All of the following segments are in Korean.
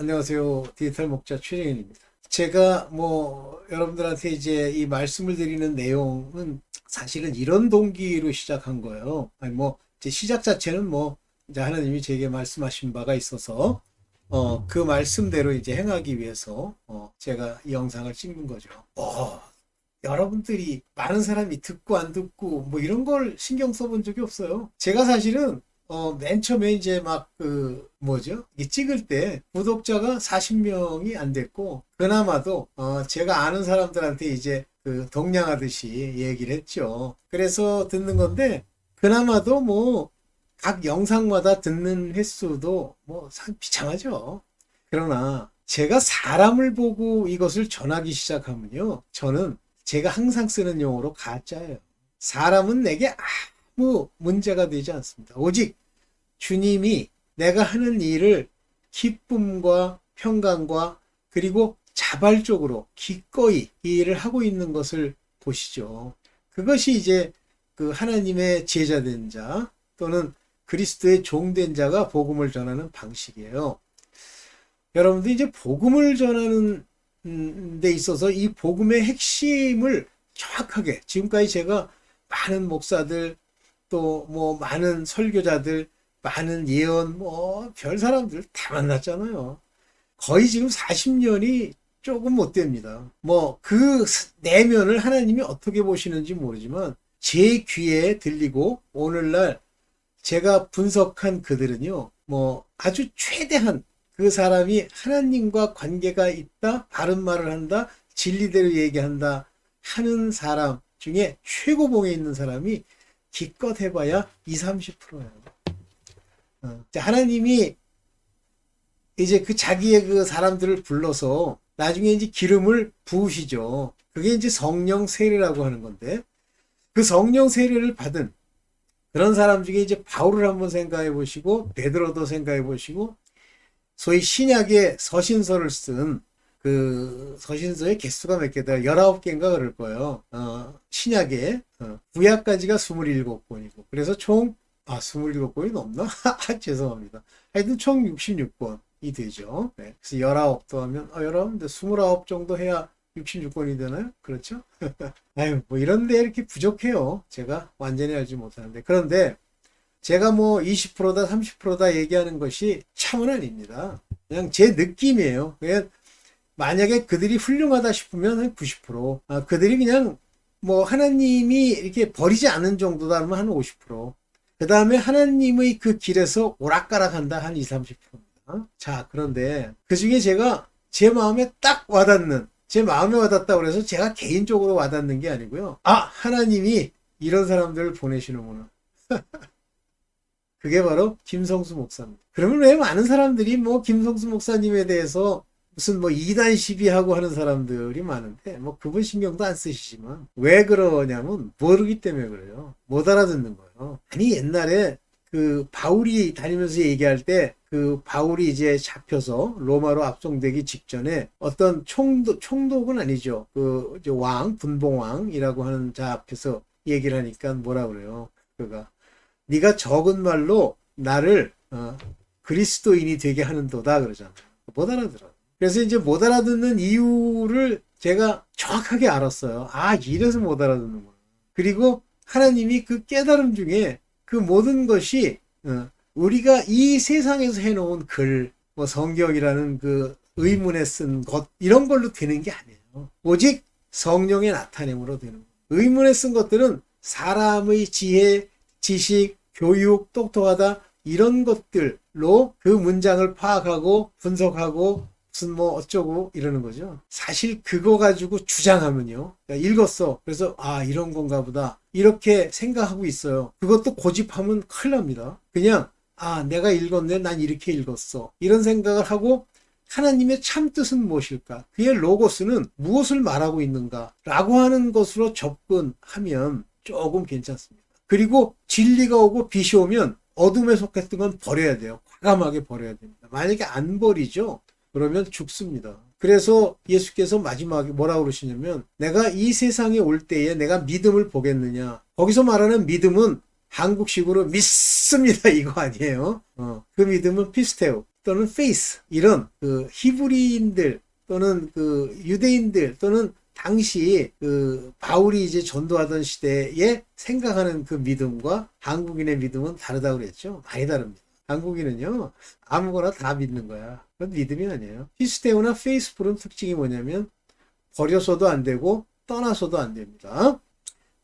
안녕하세요. 디지털 목자 최정현입니다. 제가 여러분들한테 이제 이 말씀을 드리는 내용은 사실은 이런 동기로 시작한 거예요. 아니 이제 시작 자체는 이제 하나님이 제게 말씀하신 바가 있어서 그 말씀대로 이제 행하기 위해서 제가 이 영상을 찍는 거죠. 여러분들이 많은 사람이 듣고 안 듣고 이런 걸 신경 써본 적이 없어요. 제가 사실은 맨 처음에 이제 이 찍을 때 구독자가 40명이 안 됐고, 그나마도, 제가 아는 사람들한테 이제 동냥하듯이 얘기를 했죠. 그래서 듣는 건데, 그나마도 각 영상마다 듣는 횟수도 비참하죠. 그러나, 제가 사람을 보고 이것을 전하기 시작하면요. 저는 제가 항상 쓰는 용어로 가짜예요. 사람은 내게 아무 문제가 되지 않습니다. 오직 주님이 내가 하는 일을 기쁨과 평강과 그리고 자발적으로 기꺼이 이 일을 하고 있는 것을 보시죠. 그것이 이제 그 하나님의 제자된 자 또는 그리스도의 종된 자가 복음을 전하는 방식이에요. 여러분들 이제 복음을 전하는 데 있어서 이 복음의 핵심을 정확하게, 지금까지 제가 많은 목사들 또 많은 설교자들, 많은 예언 별 사람들 다 만났잖아요. 거의 지금 40년이 조금 못 됩니다. 그 내면을 하나님이 어떻게 보시는지 모르지만 제 귀에 들리고 오늘날 제가 분석한 그들은요, 아주 최대한 그 사람이 하나님과 관계가 있다, 바른 말을 한다, 진리대로 얘기한다 하는 사람 중에 최고봉에 있는 사람이 기껏 해봐야 20, 30%예요. 하나님이 이제 자기의 그 사람들을 불러서 나중에 이제 기름을 부으시죠. 그게 이제 성령 세례라고 하는 건데, 그 성령 세례를 받은 그런 사람 중에 이제 바울을 한번 생각해 보시고, 베드로도 생각해 보시고, 소위 신약의 서신서를 쓴 그 서신서의 개수가 몇 개다? 19개인가 그럴 거예요. 신약에 구약까지가 27권이고, 그래서 총 27권이 넘나? 죄송합니다. 하여튼 총 66권이 되죠. 네. 그래서 19 더하면 여러분들 29 정도 해야 66권이 되나요? 그렇죠? 아유, 이런데 이렇게 부족해요. 제가 완전히 알지 못하는데. 그런데 제가 20%다 30%다 얘기하는 것이 참은 아닙니다. 그냥 제 느낌이에요. 그냥 만약에 그들이 훌륭하다 싶으면 90%, 그들이 그냥 하나님이 이렇게 버리지 않은 정도다 하면 한 50%, 그 다음에 하나님의 그 길에서 오락가락한다 한 20, 30%입니다. 자, 그런데 그 중에 제가 제 마음에 딱 와닿는, 제 마음에 와닿다고 그래서 제가 개인적으로 와닿는 게 아니고요. 하나님이 이런 사람들을 보내시는구나. 그게 바로 김성수 목사입니다. 그러면 왜 많은 사람들이 김성수 목사님에 대해서 무슨 이단 시비하고 하는 사람들이 많은데 그분 신경도 안 쓰시지만 왜 그러냐면 모르기 때문에 그래요. 못 알아듣는 거예요. 아니, 옛날에 그 바울이 다니면서 얘기할 때 그 바울이 이제 잡혀서 로마로 압송되기 직전에 어떤 총독은 아니죠. 그 왕, 분봉왕이라고 하는 자 앞에서 얘기를 하니까 뭐라 그래요. 그가 네가 적은 말로 나를 그리스도인이 되게 하는도다 그러잖아요. 못 알아들어. 그래서 이제 못 알아듣는 이유를 제가 정확하게 알았어요. 이래서 못 알아듣는구나. 그리고 하나님이 그 깨달음 중에 그 모든 것이 우리가 이 세상에서 해놓은 글, 성경이라는 그 의문에 쓴 것, 이런 걸로 되는 게 아니에요. 오직 성령의 나타냄으로 되는 거예요. 의문에 쓴 것들은 사람의 지혜, 지식, 교육, 똑똑하다 이런 것들로 그 문장을 파악하고 분석하고 무슨 어쩌고 이러는 거죠. 사실 그거 가지고 주장하면요, 읽었어, 그래서 이런 건가 보다 이렇게 생각하고 있어요. 그것도 고집하면 큰일 납니다. 그냥 내가 읽었네, 난 이렇게 읽었어, 이런 생각을 하고 하나님의 참뜻은 무엇일까, 그의 로고스는 무엇을 말하고 있는가 라고 하는 것으로 접근하면 조금 괜찮습니다. 그리고 진리가 오고 빛이 오면 어둠에 속했던 건 버려야 돼요. 과감하게 버려야 됩니다. 만약에 안 버리죠, 그러면 죽습니다. 그래서 예수께서 마지막에 뭐라고 그러시냐면, 내가 이 세상에 올 때에 내가 믿음을 보겠느냐. 거기서 말하는 믿음은 한국식으로 믿습니다 이거 아니에요. 그 믿음은 피스테오, 또는 faith 이런 그 히브리인들 또는 그 유대인들 또는 당시 그 바울이 이제 전도하던 시대에 생각하는 그 믿음과 한국인의 믿음은 다르다고 그랬죠. 많이 다릅니다. 한국인은요 아무거나 다 믿는 거야. 그건 믿음이 아니에요. 피스테오나 페이스풀은 특징이 뭐냐면 버려서도 안 되고 떠나서도 안 됩니다.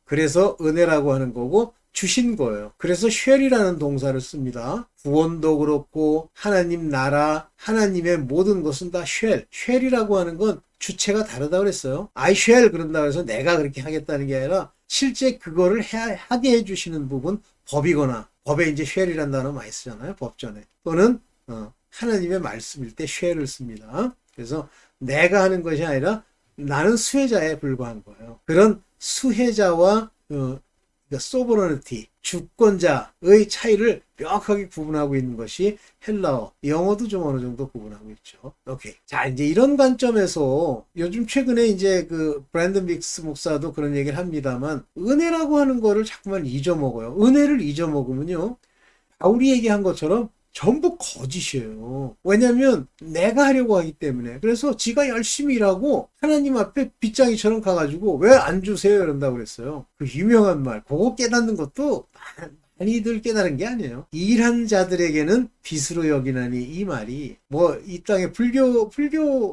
그래서 은혜라고 하는 거고 주신 거예요. 그래서 쉘이라는 동사를 씁니다. 구원도 그렇고 하나님 나라, 하나님의 모든 것은 다 쉘. 쉘이라고 하는 건 주체가 다르다고 그랬어요. I shall 그런다고 해서 내가 그렇게 하겠다는 게 아니라 실제 그거를 하게 해주시는 부분 법이거나 법에 이제 쉘이라는 단어 많이 쓰잖아요. 법전에. 또는 하나님의 말씀일 때 쉘을 씁니다. 그래서 내가 하는 것이 아니라 나는 수혜자에 불과한 거예요. 그런 수혜자와 소버러니티, 주권자의 차이를 명확하게 구분하고 있는 것이 헬라어, 영어도 좀 어느 정도 구분하고 있죠. 오케이. 자, 이제 이런 관점에서 요즘 최근에 이제 그 브랜든 빅스 목사도 그런 얘기를 합니다만 은혜라고 하는 거를 자꾸만 잊어먹어요. 은혜를 잊어먹으면요. 바울이 얘기한 것처럼 전부 거짓이에요. 왜냐면 내가 하려고 하기 때문에. 그래서 지가 열심히 일하고 하나님 앞에 빗장이처럼 가가지고 왜 안 주세요? 이런다고 그랬어요. 그 유명한 말. 그거 깨닫는 것도 많이들 깨달은 게 아니에요. 일한 자들에게는 빚으로 여기나니 이 말이 뭐 이 땅에 불교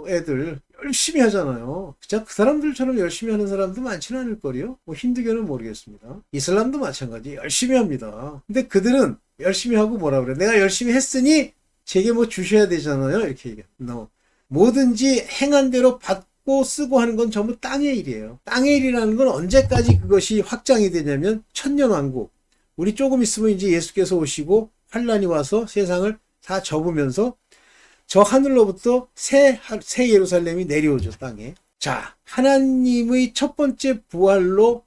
애들 열심히 하잖아요. 진짜 그 사람들처럼 열심히 하는 사람도 많지는 않을 거리요. 뭐 힌두교는 모르겠습니다. 이슬람도 마찬가지 열심히 합니다. 근데 그들은 열심히 하고 뭐라 그래? 내가 열심히 했으니 제게 뭐 주셔야 되잖아요. 이렇게 얘기해. No. 뭐든지 행한 대로 받고 쓰고 하는 건 전부 땅의 일이에요. 땅의 일이라는 건 언제까지 그것이 확장이 되냐면 천년왕국. 우리 조금 있으면 이제 예수께서 오시고 환란이 와서 세상을 다 접으면서 저 하늘로부터 새 예루살렘이 내려오죠, 땅에. 자, 하나님의 첫 번째 부활로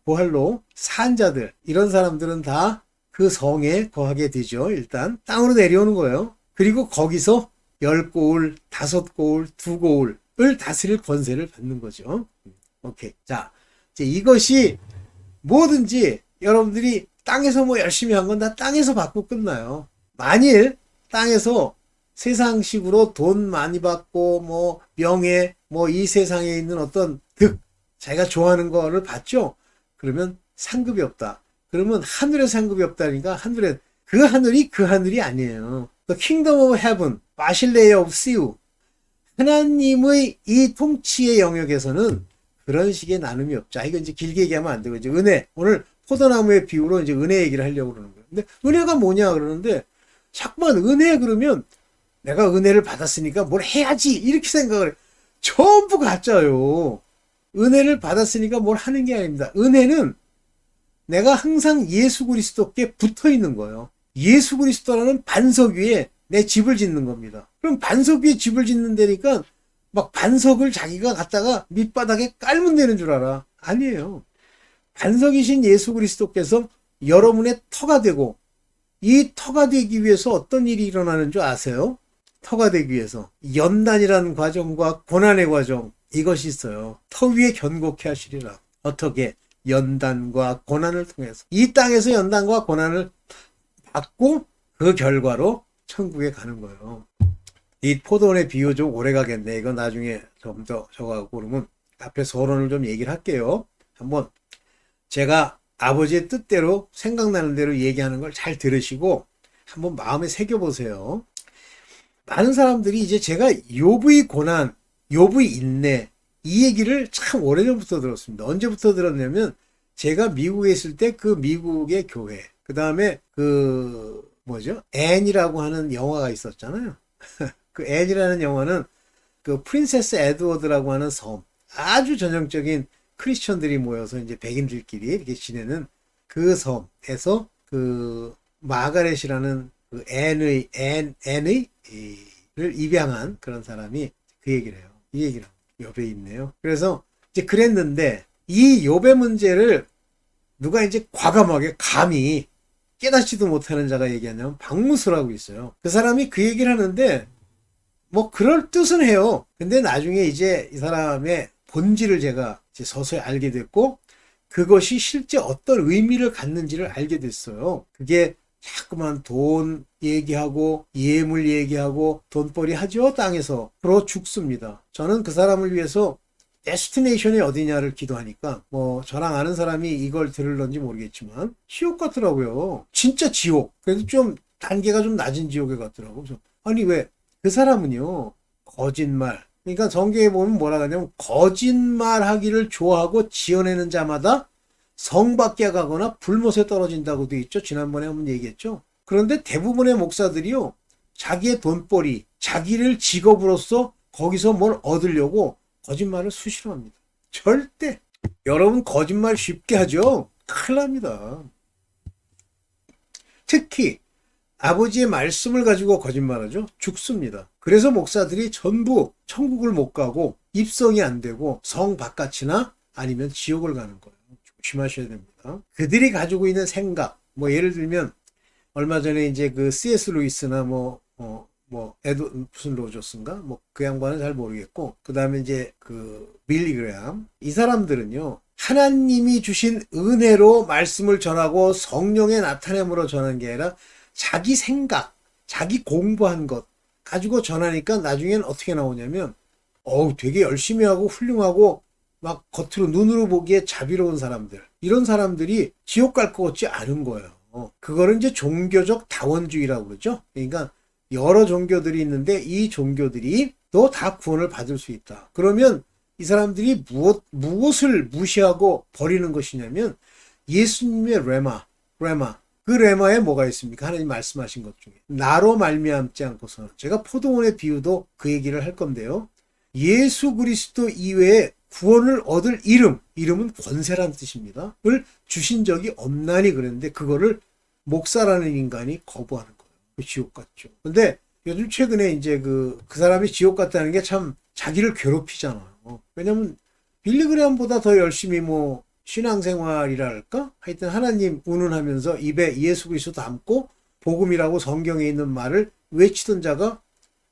산 자들, 이런 사람들은 다 그 성에 거하게 되죠. 일단 땅으로 내려오는 거예요. 그리고 거기서 10고울, 5고울, 2고울을 다스릴 권세를 받는 거죠. 오케이. 자, 이제 이것이 뭐든지 여러분들이 땅에서 뭐 열심히 한 건 다 땅에서 받고 끝나요. 만일 땅에서 세상식으로 돈 많이 받고 뭐 명예 뭐 이 세상에 있는 어떤 자기가 좋아하는 거를 받죠. 그러면 상급이 없다. 그러면 하늘에 상급이 없다니까 그 하늘이 아니에요. The Kingdom of Heaven, 바실레이어 of Siu. 하나님의 이 통치의 영역에서는 그런 식의 나눔이 없죠. 이거 이제 길게 얘기하면 안 되고 이제 은혜. 오늘 포도나무의 비유로 이제 은혜 얘기를 하려고 그러는 거예요. 근데 은혜가 뭐냐 그러는데 자꾸만 은혜 그러면 내가 은혜를 받았으니까 뭘 해야지 이렇게 생각을 해. 전부 가짜요. 은혜를 받았으니까 뭘 하는 게 아닙니다. 은혜는 내가 항상 예수 그리스도께 붙어 있는 거예요. 예수 그리스도라는 반석 위에 내 집을 짓는 겁니다. 그럼 반석 위에 집을 짓는다니까 막 반석을 자기가 갖다가 밑바닥에 깔면 되는 줄 알아. 아니에요. 반석이신 예수 그리스도께서 여러분의 터가 되고 이 터가 되기 위해서 어떤 일이 일어나는 줄 아세요? 터가 되기 위해서 연단이라는 과정과 고난의 과정 이것이 있어요. 터 위에 견고케 하시리라. 어떻게? 연단과 고난을 통해서 이 땅에서 연단과 고난을 받고 그 결과로 천국에 가는 거예요. 이 포도원의 비유 좀 오래 가겠네. 이건 나중에 좀 더 저거하고 그러면 앞에 서론을 좀 얘기를 할게요. 한번 제가 아버지의 뜻대로 생각나는 대로 얘기하는 걸 잘 들으시고 한번 마음에 새겨보세요. 많은 사람들이 이제 제가 욥의 고난, 욥의 인내 이 얘기를 참 오래전부터 들었습니다. 언제부터 들었냐면 제가 미국에 있을 때 그 미국의 교회 그 다음에 앤이라고 하는 영화가 있었잖아요. 그 앤이라는 영화는 그 프린세스 에드워드라고 하는 섬 아주 전형적인 크리스천들이 모여서 이제 백인들끼리 이렇게 지내는 그 섬에서 그 마가렛이라는 그 앤을 입양한 그런 사람이 그 얘기를 해요. 이 얘기를 욥에 있네요. 그래서 이제 그랬는데 이 욥의 문제를 누가 이제 과감하게 감히 깨닫지도 못하는 자가 얘기하냐면 박무수라고 있어요. 그 사람이 그 얘기를 하는데 뭐 그럴 뜻은 해요. 근데 나중에 이제 이 사람의 본질을 제가 이제 서서히 알게 됐고 그것이 실제 어떤 의미를 갖는지를 알게 됐어요. 그게 자꾸만 돈 얘기하고 예물 얘기하고 돈벌이 하죠. 땅에서. 그러 죽습니다. 저는 그 사람을 위해서 데스티네이션이 어디냐를 기도하니까 뭐 저랑 아는 사람이 이걸 들을런지 모르겠지만 지옥 같더라고요. 진짜 지옥. 그래도 좀 단계가 좀 낮은 지옥에 같더라고요. 그래서 아니 왜 그 사람은요 거짓말. 그러니까 성경에 보면 뭐라 하냐면 거짓말하기를 좋아하고 지어내는 자마다 성밖에 가거나 불못에 떨어진다고 돼 있죠. 지난번에 한번 얘기했죠. 그런데 대부분의 목사들이요 자기의 돈벌이 자기를 직업으로서 거기서 뭘 얻으려고 거짓말을 수시로 합니다. 절대. 여러분 거짓말 쉽게 하죠. 큰일 납니다. 특히 아버지의 말씀을 가지고 거짓말하죠. 죽습니다. 그래서 목사들이 전부 천국을 못 가고 입성이 안 되고 성 바깥이나 아니면 지옥을 가는 거예요. 조심하셔야 됩니다. 그들이 가지고 있는 생각, 뭐 예를 들면 얼마 전에 이제 그 C.S. 루이스나 무슨 로저스인가? 뭐 그 양반은 잘 모르겠고, 그 다음에 이제 그 빌리 그레함. 이 사람들은요, 하나님이 주신 은혜로 말씀을 전하고 성령의 나타냄으로 전하는 게 아니라 자기 생각, 자기 공부한 것 가지고 전하니까 나중엔 어떻게 나오냐면, 되게 열심히 하고 훌륭하고 막 겉으로 눈으로 보기에 자비로운 사람들. 이런 사람들이 지옥 갈 것 같지 않은 거예요. 그거를 이제 종교적 다원주의라고 그러죠. 그러니까 여러 종교들이 있는데 이 종교들이 또 다 구원을 받을 수 있다. 그러면 이 사람들이 무엇을 무시하고 버리는 것이냐면 예수님의 레마. 그 레마에 뭐가 있습니까? 하나님 말씀하신 것 중에. 나로 말미암지 않고서. 제가 포도원의 비유도 그 얘기를 할 건데요. 예수 그리스도 이외에 구원을 얻을 이름은 권세라는 뜻입니다. 을 주신 적이 없나니 그랬는데 그거를 목사라는 인간이 거부하는 거예요. 지옥 같죠. 근데 요즘 최근에 이제 그 사람이 지옥 같다는 게 참 자기를 괴롭히잖아요. 왜냐면 빌리 그레함보다 더 열심히 뭐 신앙생활이랄까? 하여튼 하나님 운운하면서 입에 예수 그리스도 담고 복음이라고 성경에 있는 말을 외치던 자가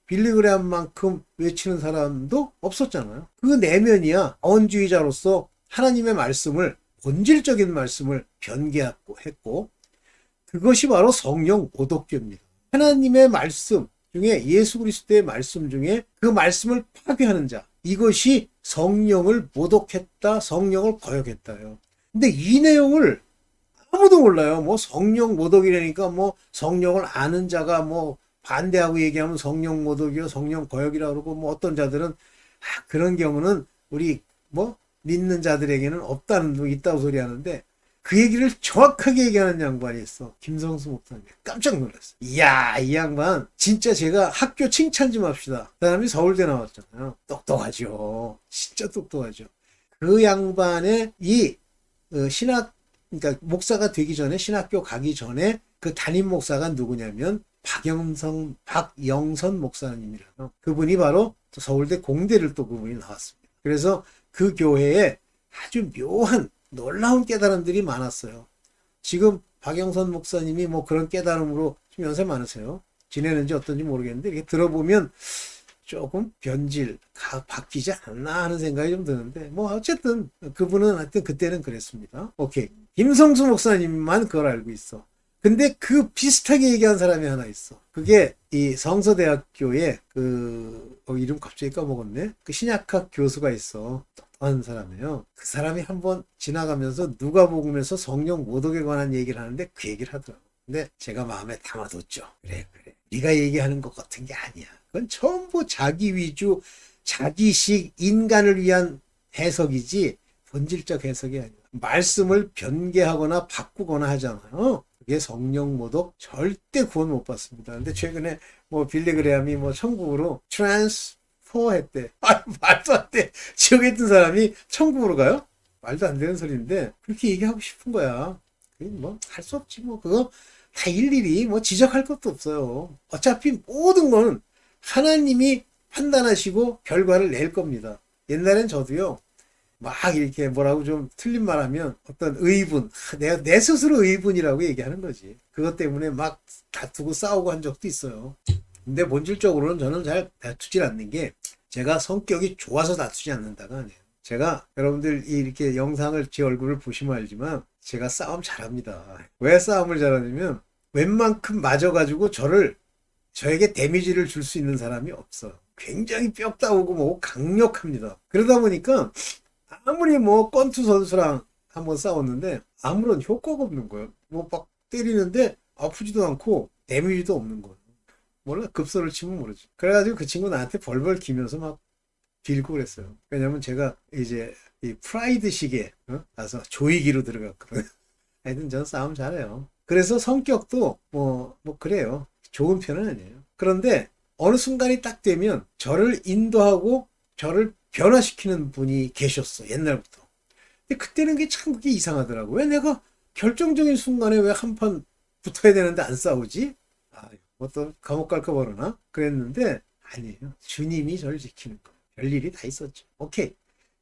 빌리 그레함만큼 외치는 사람도 없었잖아요. 그 내면이야 원주의자로서 하나님의 말씀을 본질적인 말씀을 변개했고 그것이 바로 성령 모독죄입니다. 하나님의 말씀 중에 예수 그리스도의 말씀 중에 그 말씀을 파괴하는 자 이것이 성령을 모독했다, 성령을 거역했다요. 근데 이 내용을 아무도 몰라요. 뭐 성령 모독이라니까 뭐 성령을 아는 자가 뭐 반대하고 얘기하면 성령 모독이요, 성령 거역이라고 그러고 뭐 어떤 자들은 그런 경우는 우리 뭐 믿는 자들에게는 없다는 분 있다고 소리 하는데 그 얘기를 정확하게 얘기하는 양반이 있어. 김성수 목사님. 깜짝 놀랐어. 이야, 이 양반 진짜 제가 학교 칭찬 좀 합시다. 그 사람이 서울대 나왔잖아요. 똑똑하죠. 진짜 똑똑하죠. 그 양반의 이 신학 그러니까 목사가 되기 전에 신학교 가기 전에 그 담임 목사가 누구냐면 박영선 목사님이라서 그분이 바로 서울대 공대를 또 그분이 나왔습니다. 그래서 그 교회에 아주 묘한 놀라운 깨달음들이 많았어요. 지금 박영선 목사님이 뭐 그런 깨달음으로 좀 연세 많으세요. 지내는지 어떤지 모르겠는데 이렇게 들어보면 조금 바뀌지 않나 하는 생각이 좀 드는데 뭐 어쨌든 그분은 하여튼 그때는 그랬습니다. 오케이. 김성수 목사님만 그걸 알고 있어. 근데 그 비슷하게 얘기한 사람이 하나 있어. 그게 이 성서대학교에 이름 갑자기 까먹었네. 그 신약학 교수가 있어. 똑똑한 사람이에요. 그 사람이 한번 지나가면서 누가복음에서 성령 모독에 관한 얘기를 하는데 그 얘기를 하더라고. 근데 제가 마음에 담아뒀죠. 그래. 네가 얘기하는 것 같은 게 아니야. 그건 전부 자기 위주, 자기식, 인간을 위한 해석이지 본질적 해석이 아니야. 말씀을 변개하거나 바꾸거나 하잖아요. 그게 성령 모독 절대 구원 못 받습니다. 근데 최근에 뭐 빌리 그레함이 뭐 천국으로 트랜스포 했대. 말도 안 돼. 지옥에 있던 사람이 천국으로 가요? 말도 안 되는 소리인데 그렇게 얘기하고 싶은 거야. 뭐 할 수 없지 뭐 그거 다 일일이 뭐 지적할 것도 없어요. 어차피 모든 거는 하나님이 판단하시고 결과를 낼 겁니다. 옛날엔 저도요. 막 이렇게 뭐라고 좀 틀린 말하면 어떤 의분, 내가 내 스스로 의분이라고 얘기하는 거지. 그것 때문에 막 다투고 싸우고 한 적도 있어요. 근데 본질적으로는 저는 잘 다투질 않는 게 제가 성격이 좋아서 다투지 않는다가 아니에요. 제가 여러분들 이렇게 영상을 제 얼굴을 보시면 알지만 제가 싸움 잘합니다. 왜 싸움을 잘하냐면 웬만큼 맞아가지고 저에게 데미지를 줄 수 있는 사람이 없어. 굉장히 뼈다우고 뭐 강력합니다. 그러다 보니까 아무리 뭐 권투 선수랑 한번 싸웠는데 아무런 효과가 없는 거예요. 뭐 막 때리는데 아프지도 않고 데미지도 없는 거예요. 몰라, 급소를 치면 모르지. 그래가지고 그 친구 나한테 벌벌 기면서 막 빌고 그랬어요. 왜냐면 제가 이제 이 프라이드식에 가서 조이기로 들어갔거든. 하여튼 저는 싸움 잘해요. 그래서 성격도 뭐 그래요. 좋은 편은 아니에요. 그런데 어느 순간이 딱 되면 저를 인도하고 저를 변화시키는 분이 계셨어. 옛날부터. 근데 그때는 그게 이상하더라고. 왜 내가 결정적인 순간에 왜 한 판 붙어야 되는데 안 싸우지? 아, 뭐 또 감옥 갈까 모르나? 그랬는데 아니에요. 주님이 저를 지키는 거. 별일이 다 있었죠. 오케이.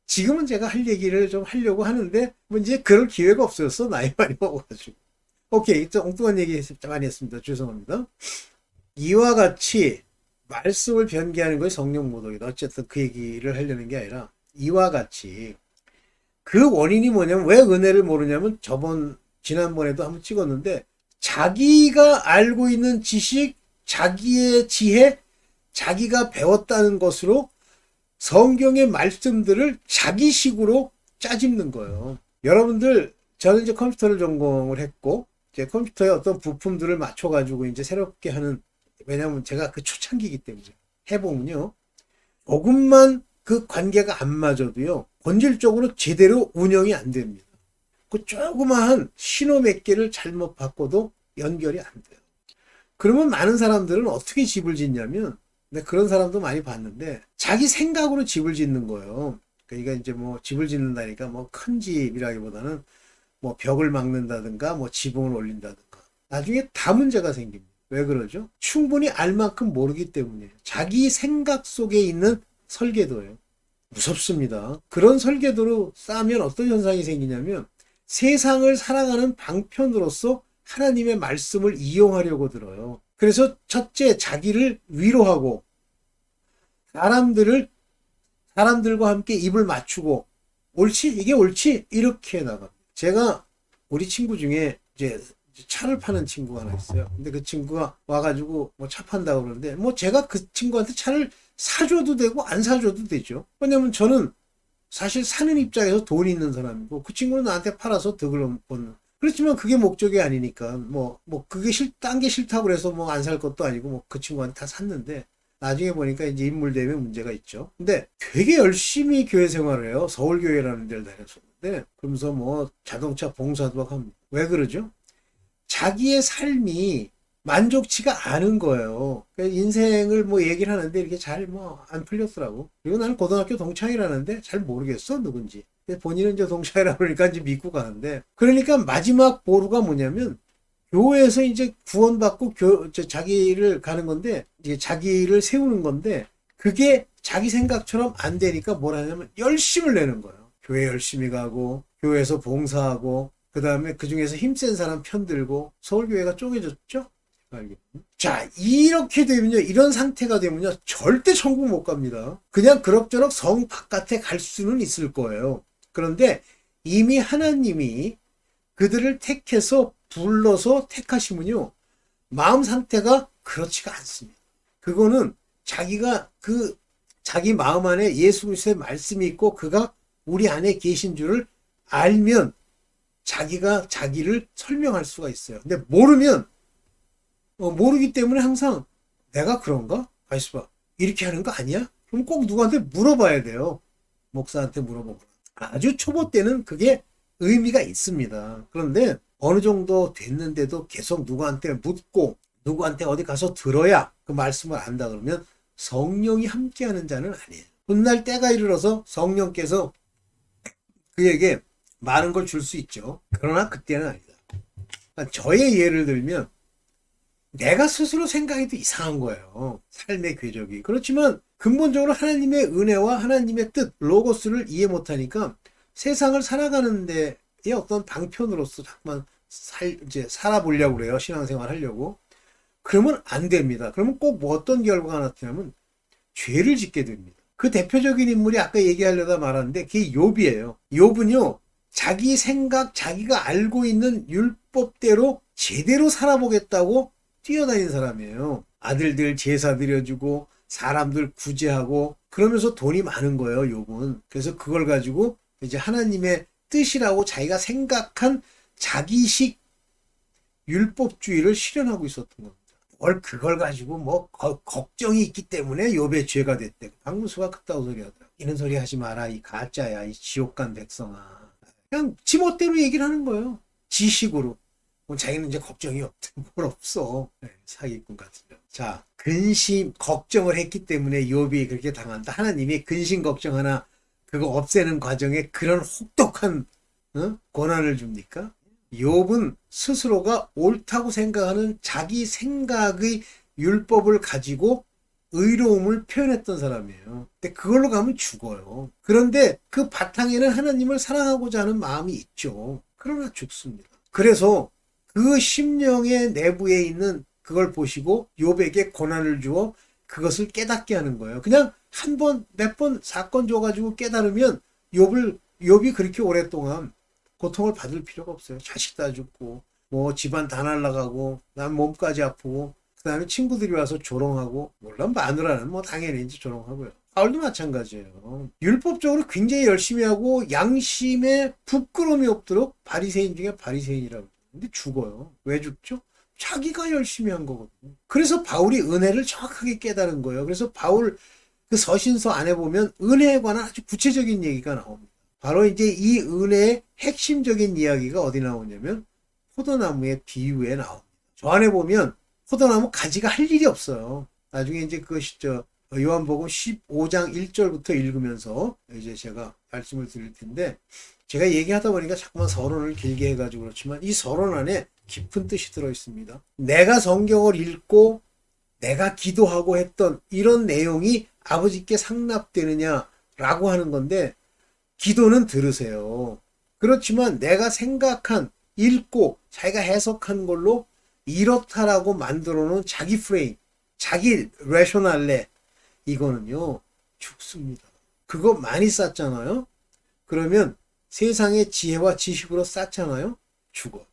지금은 제가 할 얘기를 좀 하려고 하는데 뭐 이제 그럴 기회가 없었어. 나이 많이 먹어가지고. 오케이. 좀 엉뚱한 얘기 많이 했습니다. 죄송합니다. 이와 같이 말씀을 변개하는 것이 성령 모독이다. 어쨌든 그 얘기를 하려는 게 아니라 이와 같이 그 원인이 뭐냐면 왜 은혜를 모르냐면 지난번에도 한번 찍었는데 자기가 알고 있는 지식, 자기의 지혜, 자기가 배웠다는 것으로 성경의 말씀들을 자기식으로 짜집는 거예요. 여러분들, 저는 이제 컴퓨터를 전공을 했고, 이제 컴퓨터에 어떤 부품들을 맞춰가지고 이제 새롭게 하는, 왜냐면 제가 그 초창기이기 때문에 해보면요. 조금만 그 관계가 안 맞아도요, 본질적으로 제대로 운영이 안 됩니다. 그 조그마한 신호 몇 개를 잘못 바꿔도 연결이 안 돼요. 그러면 많은 사람들은 어떻게 집을 짓냐면, 근데 그런 사람도 많이 봤는데 자기 생각으로 집을 짓는 거예요. 그러니까 이제 뭐 집을 짓는다니까 뭐 큰 집이라기보다는 뭐 벽을 막는다든가 뭐 지붕을 올린다든가 나중에 다 문제가 생깁니다. 왜 그러죠? 충분히 알 만큼 모르기 때문이에요. 자기 생각 속에 있는 설계도예요. 무섭습니다. 그런 설계도로 쌓으면 어떤 현상이 생기냐면 세상을 살아가는 방편으로서 하나님의 말씀을 이용하려고 들어요. 그래서 첫째, 자기를 위로하고 사람들과 함께 입을 맞추고 옳지? 이게 옳지? 이렇게 나갑니다. 제가 우리 친구 중에 이제 차를 파는 친구가 하나 있어요. 근데 그 친구가 와가지고 뭐 차 판다고 그러는데 뭐 제가 그 친구한테 차를 사줘도 되고 안 사줘도 되죠. 왜냐면 저는 사실 사는 입장에서 돈이 있는 사람이고 그 친구는 나한테 팔아서 득을 얻는. 그렇지만 그게 목적이 아니니까 그게 딴 게 싫다고 그래서 뭐 안 살 것도 아니고 뭐 그 친구한테 다 샀는데 나중에 보니까 이제 인물 대면 문제가 있죠. 근데 되게 열심히 교회 생활을 해요. 서울교회라는 데를 다녔었는데 그러면서 뭐 자동차 봉사도 하고 합니다. 왜 그러죠? 자기의 삶이 만족치가 않은 거예요. 그러니까 인생을 뭐 얘기를 하는데 이렇게 잘 뭐 안 풀렸더라고. 그리고 나는 고등학교 동창이라는데 잘 모르겠어 누군지. 본인은 이제 동창이라 그러니까 이제 믿고 가는데 그러니까 마지막 보루가 뭐냐면 교회에서 이제 구원받고 자기를 가는 건데 이제 자기를 세우는 건데 그게 자기 생각처럼 안 되니까 뭘 하냐면 열심을 내는 거예요. 교회 열심히 가고 교회에서 봉사하고 그 다음에 그 중에서 힘센 사람 편들고 서울교회가 쪼개졌죠? 자, 이렇게 되면요, 이런 상태가 되면요, 절대 천국 못 갑니다. 그냥 그럭저럭 성 바깥에 갈 수는 있을 거예요. 그런데 이미 하나님이 그들을 택해서 불러서 택하시면요, 마음 상태가 그렇지가 않습니다. 그거는 자기가 자기 마음 안에 예수 그리스도의 말씀이 있고 그가 우리 안에 계신 줄을 알면 자기가 자기를 설명할 수가 있어요. 근데 모르면 모르기 때문에 항상 내가 그런가? 가있어 봐. 이렇게 하는 거 아니야? 그럼 꼭 누구한테 물어봐야 돼요. 목사한테 물어보고. 아주 초보 때는 그게 의미가 있습니다. 그런데 어느 정도 됐는데도 계속 누구한테 묻고 누구한테 어디 가서 들어야 그 말씀을 안다 그러면 성령이 함께하는 자는 아니에요. 훗날 때가 이르러서 성령께서 그에게 많은 걸 줄 수 있죠. 그러나 그때는 아니다. 그러니까 저의 예를 들면 내가 스스로 생각해도 이상한 거예요. 삶의 궤적이. 그렇지만 근본적으로 하나님의 은혜와 하나님의 뜻, 로고스를 이해 못하니까 세상을 살아가는 데의 어떤 방편으로서 자꾸만 이제 살아보려고 그래요. 신앙생활 하려고. 그러면 안 됩니다. 그러면 꼭 뭐 어떤 결과가 나타나면 죄를 짓게 됩니다. 그 대표적인 인물이 아까 얘기하려다 말았는데 그게 욥이에요. 욥은요, 자기 생각, 자기가 알고 있는 율법대로 제대로 살아보겠다고 뛰어다닌 사람이에요. 아들들 제사 드려주고 사람들 구제하고 그러면서 돈이 많은 거예요, 욥은. 그래서 그걸 가지고 이제 하나님의 뜻이라고 자기가 생각한 자기식 율법주의를 실현하고 있었던 겁니다. 뭘 그걸 가지고 뭐 걱정이 있기 때문에 욥의 죄가 됐대. 박문수가 그따구 소리 하더라. 이런 소리 하지 마라. 이 가짜야. 이 지옥 간 백성아. 그냥 지멋대로 얘기를 하는 거예요. 지식으로. 자기는 이제 걱정이 뭘 없어. 네, 사기꾼 같은. 자, 근심 걱정을 했기 때문에 욥이 그렇게 당한다. 하나님이 근심 걱정 하나 그거 없애는 과정에 그런 혹독한 고난을 줍니까? 욥은 스스로가 옳다고 생각하는 자기 생각의 율법을 가지고 의로움을 표현했던 사람이에요. 근데 그걸로 가면 죽어요. 그런데 그 바탕에는 하나님을 사랑하고자 하는 마음이 있죠. 그러나 죽습니다. 그래서 그 심령의 내부에 있는 그걸 보시고 욥에게 고난을 주어 그것을 깨닫게 하는 거예요. 그냥 한 번, 몇 번 사건 줘가지고 깨달으면 욥이 그렇게 오랫동안 고통을 받을 필요가 없어요. 자식 다 죽고 뭐 집안 다 날아가고 난 몸까지 아프고 그 다음에 친구들이 와서 조롱하고 물론 마누라는 뭐 당연히 이제 조롱하고요. 바울도 마찬가지예요. 율법적으로 굉장히 열심히 하고 양심에 부끄러움이 없도록 바리새인 중에 바리새인이라고. 근데 죽어요. 왜 죽죠? 자기가 열심히 한 거거든요. 그래서 바울이 은혜를 정확하게 깨달은 거예요. 그래서 바울 그 서신서 안에 보면 은혜에 관한 아주 구체적인 얘기가 나옵니다. 바로 이제 이 은혜의 핵심적인 이야기가 어디 나오냐면 포도나무의 비유에 나옵니다. 저 안에 보면 포도나무 가지가 할 일이 없어요. 나중에 이제 그것이 요한복음 15장 1절부터 읽으면서 이제 제가 말씀을 드릴 텐데 제가 얘기하다 보니까 자꾸만 서론을 길게 해가지고 그렇지만 이 서론 안에 깊은 뜻이 들어 있습니다. 내가 성경을 읽고 내가 기도하고 했던 이런 내용이 아버지께 상납되느냐라고 하는 건데 기도는 들으세요. 그렇지만 내가 생각한 읽고 자기가 해석한 걸로 이렇다라고 만들어 놓은 자기 프레임, 자기 레셔널레 이거는요 죽습니다. 그거 많이 쌓잖아요. 그러면 세상의 지혜와 지식으로 쌓잖아요. 죽어.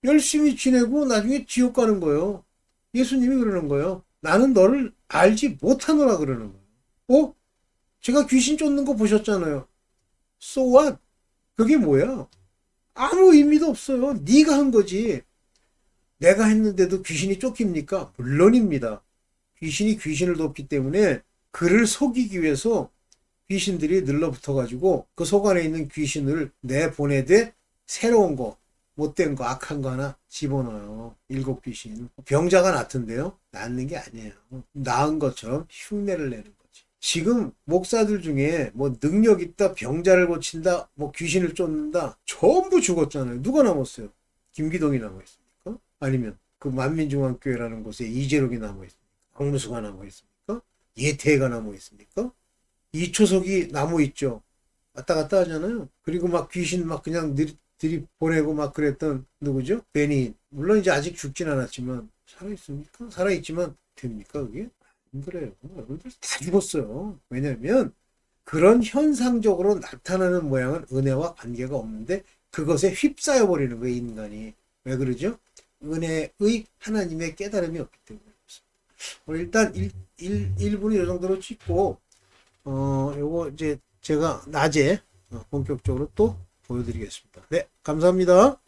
열심히 지내고 나중에 지옥 가는 거예요. 예수님이 그러는 거예요. 나는 너를 알지 못하노라 그러는 거예요. 제가 귀신 쫓는 거 보셨잖아요. So what? 그게 뭐야? 아무 의미도 없어요. 네가 한 거지. 내가 했는데도 귀신이 쫓깁니까? 물론입니다. 귀신이 귀신을 돕기 때문에 그를 속이기 위해서 귀신들이 늘러붙어가지고 그 속 안에 있는 귀신을 내보내되 새로운 거, 못된 거, 악한 거 하나 집어넣어요. 7 귀신. 병자가 낫던데요? 낫는 게 아니에요. 나은 것처럼 흉내를 내는 거지. 지금 목사들 중에 뭐 능력 있다, 병자를 고친다, 뭐 귀신을 쫓는다, 전부 죽었잖아요. 누가 남았어요? 김기동이 남아있습니까? 아니면 그 만민중앙교회라는 곳에 이재록이 남아있습니까? 박무수가 남아있습니까? 예태가 남아있습니까? 이초석이 남아있죠. 왔다 갔다 하잖아요. 그리고 막 귀신 막 그냥 들이보내고 막 그랬던 누구죠? 베니. 물론 이제 아직 죽진 않았지만 살아있습니까? 살아있지만 됩니까 그게? 안 그래요. 여러분들 다 죽었어요. 왜냐면 그런 현상적으로 나타나는 모양은 은혜와 관계가 없는데 그것에 휩싸여 버리는 거예요 인간이. 왜 그러죠? 은혜의 하나님의 깨달음이 없기 때문에 그렇습니다. 오늘 일단 1분은 이 정도로 찍고 요거 이제 제가 낮에 본격적으로 또 보여드리겠습니다. 네, 감사합니다.